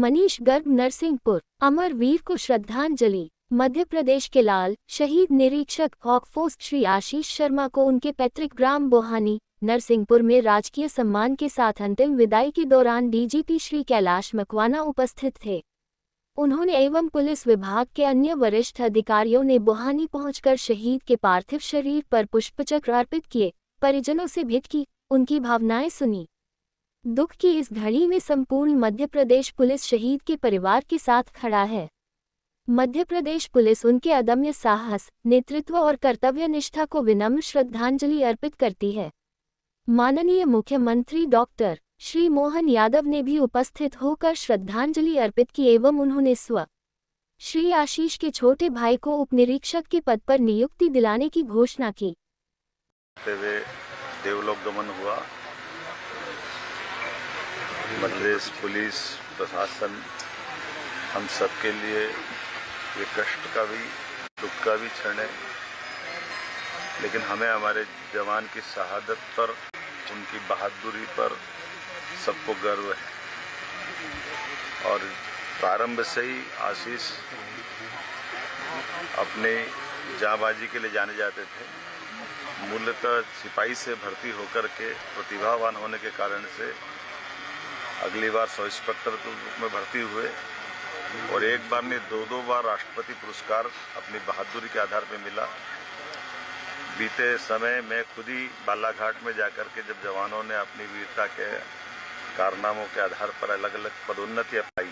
मनीष गर्ग नरसिंहपुर। अमरवीर को श्रद्धांजलि। मध्य प्रदेश के लाल शहीद निरीक्षक हॉकफोर्स श्री आशीष शर्मा को उनके पैतृक ग्राम बोहानी नरसिंहपुर में राजकीय सम्मान के साथ अंतिम विदाई के दौरान डीजीपी श्री कैलाश मकवाना उपस्थित थे। उन्होंने एवं पुलिस विभाग के अन्य वरिष्ठ अधिकारियों ने बोहानी पहुंचकर शहीद के पार्थिव शरीर पर पुष्पचक्र अर्पित किए, परिजनों से भेंट की, उनकी भावनाएं सुनी। दुख की इस घड़ी में संपूर्ण मध्य प्रदेश पुलिस शहीद के परिवार के साथ खड़ा है। मध्य प्रदेश पुलिस उनके अदम्य साहस, नेतृत्व और कर्तव्य निष्ठा को विनम्र श्रद्धांजलि अर्पित करती है। माननीय मुख्यमंत्री डॉक्टर श्री मोहन यादव ने भी उपस्थित होकर श्रद्धांजलि अर्पित की एवं उन्होंने श्री आशीष के छोटे भाई को उपनिरीक्षक के पद पर नियुक्ति दिलाने की घोषणा की। देवलोक गमन हुआ। मध्य प्रदेश पुलिस प्रशासन हम सबके लिए ये कष्ट का भी दुख का भी क्षण है, लेकिन हमें हमारे जवान की शहादत पर, उनकी बहादुरी पर सबको गर्व है। और प्रारंभ से ही आशीष अपने जांबाजी के लिए जाने जाते थे। मूलतः सिपाही से भर्ती होकर के प्रतिभावान होने के कारण से अगली बार सब इंस्पेक्टर के रूप में भर्ती हुए और एक बार नहीं दो बार राष्ट्रपति पुरस्कार अपनी बहादुरी के आधार पर मिला। बीते समय में खुद ही बालाघाट में जाकर के जब जवानों ने अपनी वीरता के कारनामों के आधार पर अलग अलग पदोन्नति पाई,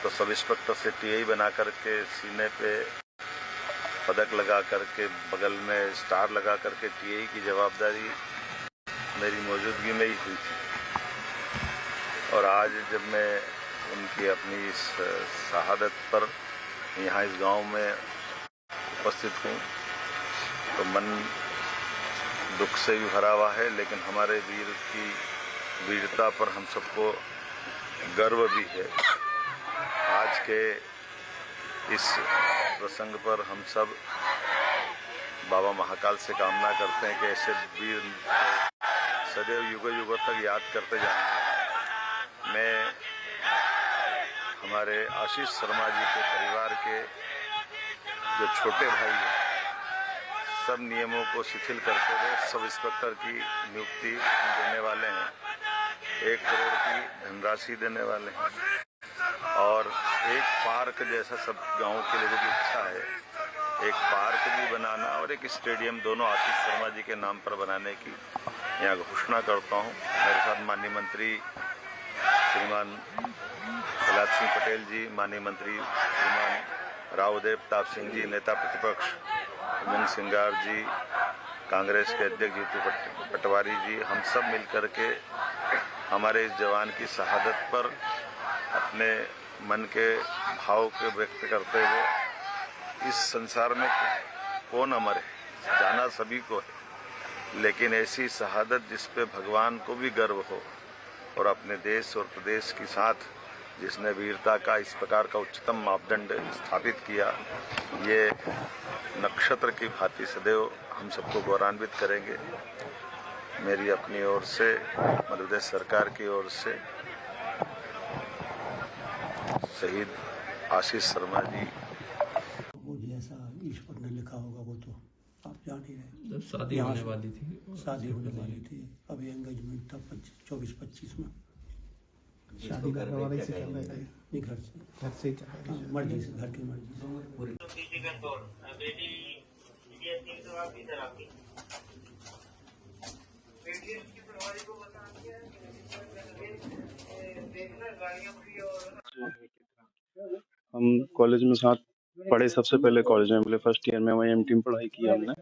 तो सब इंस्पेक्टर से टीआई बना करके सीने पे पदक लगा करके बगल में स्टार लगा करके टीआई की जवाबदारी मेरी मौजूदगी में ही हुई थी। और आज जब मैं उनकी अपनी इस शहादत पर यहाँ इस गांव में उपस्थित हूँ तो मन दुख से भी भरा हुआ है, लेकिन हमारे वीर की वीरता पर हम सबको गर्व भी है। आज के इस प्रसंग पर हम सब बाबा महाकाल से कामना करते हैं कि ऐसे वीर सदैव युगों युगों तक याद करते जाएंगे। मैं हमारे आशीष शर्मा जी के परिवार के जो छोटे भाई हैं, सब नियमों को शिथिल करते हुए सब इंस्पेक्टर की नियुक्ति देने वाले हैं। 1 करोड़ की धनराशि देने वाले हैं और एक पार्क जैसा सब गांव के लोगों की इच्छा है, एक पार्क भी बनाना और एक स्टेडियम दोनों आशीष शर्मा जी के नाम पर बनाने की यहाँ घोषणा करता हूँ। मेरे साथ माननीय मंत्री श्रीमान प्रहलाद सिंह पटेल जी, माननीय मंत्री श्रीमान रावदेव प्रताप सिंह जी, नेता प्रतिपक्ष उमंग सिंगार जी, कांग्रेस के अध्यक्ष जीतू पटवारी जी, हम सब मिलकर के हमारे इस जवान की शहादत पर अपने मन के भाव को व्यक्त करते हुए, इस संसार में कौन अमर है, जाना सभी को है, लेकिन ऐसी शहादत जिस पे भगवान को भी गर्व हो और अपने देश और प्रदेश के साथ जिसने वीरता का इस प्रकार का उच्चतम मापदंड स्थापित किया, ये नक्षत्र की भांति सदैव हम सबको गौरवान्वित करेंगे। मेरी अपनी ओर से, मध्य प्रदेश सरकार की ओर से शहीद आशीष शर्मा जी। वो जैसा ईश्वर ने लिखा होगा वो तो आप जान ही रहे। जब शादी होने वाली थी, अभी एंगेजमेंट था 24-25 में। शादी घर वाले से कर रहे थे, नहीं घर से ही मर्जी से, घर की मर्जी हम कॉलेज में साथ पढ़े, सबसे पहले कॉलेज में मिले, फर्स्ट ईयर में वही एमटी में पढ़ाई की हमने।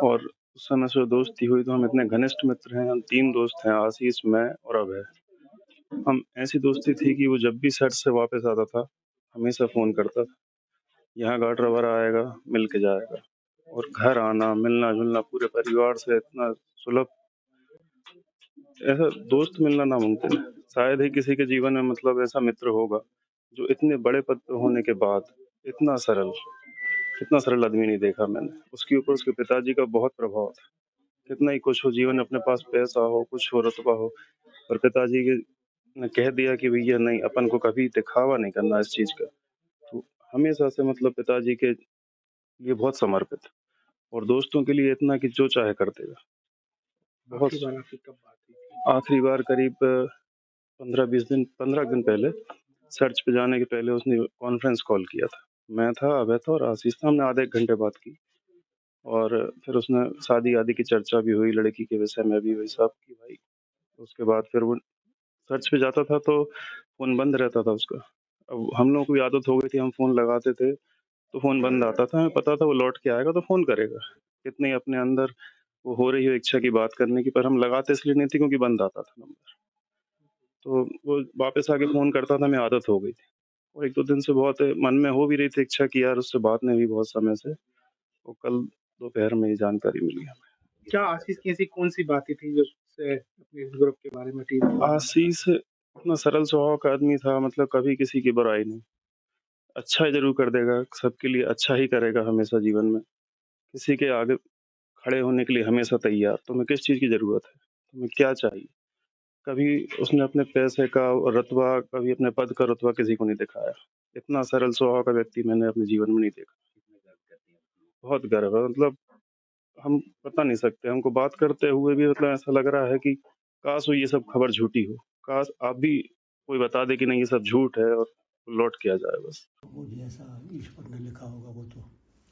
और उस समय से दोस्ती हुई तो हम इतने घनिष्ठ मित्र हैं। हम 3 दोस्त हैं, आशीष, मैं और अभय। हम ऐसी दोस्ती थी कि वो जब भी सेट से वापस आता था हमेशा फोन करता था, यहाँ गार्ड रबर आएगा, मिल के जाएगा। और घर आना, मिलना जुलना, पूरे परिवार से इतना सुलभ, ऐसा दोस्त मिलना नामुमकिन है। शायद ही किसी के जीवन में मतलब ऐसा मित्र होगा जो इतने बड़े पद पर होने के बाद इतना सरल आदमी नहीं देखा मैंने। उसके ऊपर उसके पिताजी का बहुत प्रभाव था। कितना ही कुछ हो जीवन में, अपने पास पैसा हो, कुछ हो, रुतबा हो, और पिताजी के ने कह दिया कि भैया नहीं, अपन को कभी दिखावा नहीं करना इस चीज़ का। तो हमेशा से मतलब पिताजी के लिए बहुत समर्पित और दोस्तों के लिए इतना कि जो चाहे कर देगा। बहुत आखिरी बार आपकी कब बात हुई थी? आखिरी बार करीब 15 दिन पहले चर्च पे जाने के पहले उसने कॉन्फ्रेंस कॉल किया था। मैं था, अभय था और आशीष था। हमने आधे 1 घंटे बात की और फिर उसने शादी-वादी की चर्चा भी हुई, लड़की के विषय में भी वही सब की भाई। उसके बाद फिर वो चर्च पे जाता था तो फ़ोन बंद रहता था उसका। अब हम लोगों को भी आदत हो गई थी, हम फ़ोन लगाते थे तो फ़ोन बंद आता था। हमें पता था वो लौट के आएगा तो फ़ोन करेगा। कितनी अपने अंदर वो हो रही हो इच्छा की बात करने की, पर हम लगाते इसलिए नहीं थे क्योंकि बंद आता था नंबर। तो वो वापस आके फ़ोन करता था, हमें आदत हो गई थी। और 1-2 दिन से बहुत मन में हो भी रही थी इच्छा कि यार उससे बात नहीं हुई बहुत समय से। तो कल दोपहर में ये जानकारी मिली हमें। क्या आशीष की ऐसी कौन-सी बातें थी जो उससे अपने इस ग्रुप के बारे में टीम के बारे में आशीष इतना सरल स्वभाव का आदमी था, मतलब कभी किसी की बुराई नहीं। अच्छा ही ज़रूर कर देगा, सबके लिए अच्छा ही करेगा हमेशा जीवन में। किसी के आगे खड़े होने के लिए हमेशा तैयार। तुम्हें किस चीज़ की ज़रूरत है? तुम्हें क्या चाहिए? कभी उसने अपने पैसे का रुतबा, कभी अपने पद का रुतबा किसी को नहीं दिखाया। इतना सरल स्वभाव का व्यक्ति मैंने अपने जीवन में नहीं देखा। बहुत गर्व है, मतलब हम बता नहीं सकते। हमको बात करते हुए भी मतलब ऐसा लग रहा है कि काश वो ये सब खबर झूठी हो। काश आप भी कोई बता दे कि नहीं ये सब झूठ है और लौट के आ जाए बस। वो जैसा ईश्वर ने लिखा होगा वो तो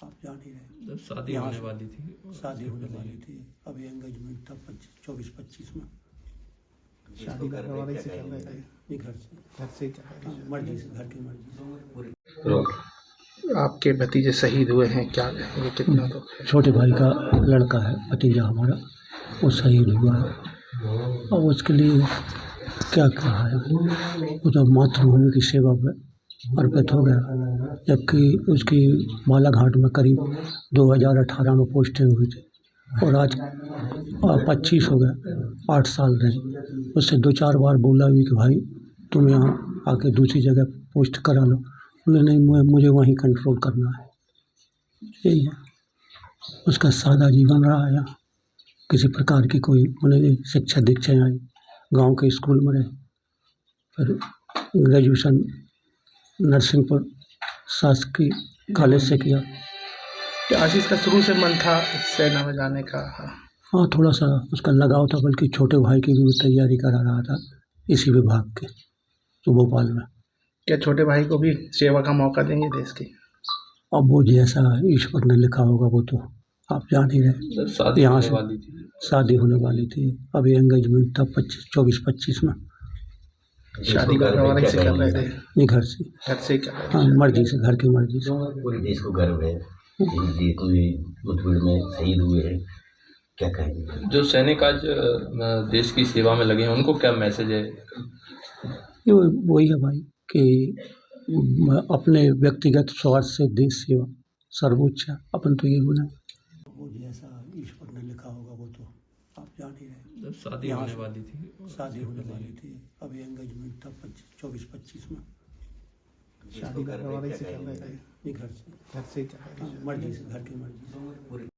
आप जान ही रहे। जब शादी यहाँ होने से वाली थी शादी होने वाली थी, अभी एंगेजमेंट था 24-25 में। शादी घर वाले से कर रहे थे? नहीं, घर से। घर से ही कर रहे हाँ, मर्जी से, घर की मर्जी से। थे। आपके भतीजे शहीद हुए हैं, क्या कहेंगे, कितना दुख है? छोटे भाई का लड़का है, भतीजा हमारा, वो शहीद हुआ है। और उसके लिए क्या कहा है, वो तो मातृभूमि की सेवा पे अर्पित हो गया। जबकि उसकी बालाघाट में करीब 2018 में पोस्टिंग हुई थी और आज 25 हो गया, 8 साल रही। उससे 2-4 बार बोला भी कि भाई तुम यहाँ आके दूसरी जगह पोस्ट करा लो। बोले नहीं, मुझे वहीं कंट्रोल करना है। यही है उसका सादा जीवन रहा है। यहाँ किसी प्रकार की कोई उन्हें शिक्षा दीक्षाएँ आई, गांव के स्कूल में रहे, फिर ग्रेजुएशन नरसिंहपुर शासकीय कॉलेज से किया। क्या आशीष का शुरू से मन था सेना में जाने का? हाँ, थोड़ा सा उसका लगाव था, बल्कि छोटे भाई की भी वो तैयारी करा रहा था इसी विभाग के, तो भोपाल में। क्या छोटे भाई को भी सेवा का मौका देंगे देश की? अब वो जैसा ईश्वर ने लिखा होगा वो तो आप जान ही रहे। जब शादी यहाँ होने से वाली थी शादी होने वाली थी, अभी एंगेजमेंट था 24-25 में। शादी घर वाले से कर रहे थे? नहीं, घर से। घर से ही कर रहे थे। हाँ, मर्जी से, घर की मर्जी से। पूरे देश को गर्व है कि ये कोई मुठभेड़ में शहीद हुए हैं, क्या कहेंगे? जो सैनिक आज देश की सेवा में लगे हैं उनको क्या मैसेज है? ये वही है भाई कि अपने व्यक्तिगत स्वार्थ से देश सेवा सर्वोच्च है। अपन तो ये बोला वो जैसा ईश्वर ने लिखा होगा वो तो आप जान ही रहे। जब शादी यहाँ होने से वाली थी शादी होने वाली थी, अभी एंगेजमेंट था 24-25 में। शादी घर वाले से कर रहे थे? नहीं, घर से। घर से ही कर रहे थे। हाँ, मर्जी से, घर की मर्जी से।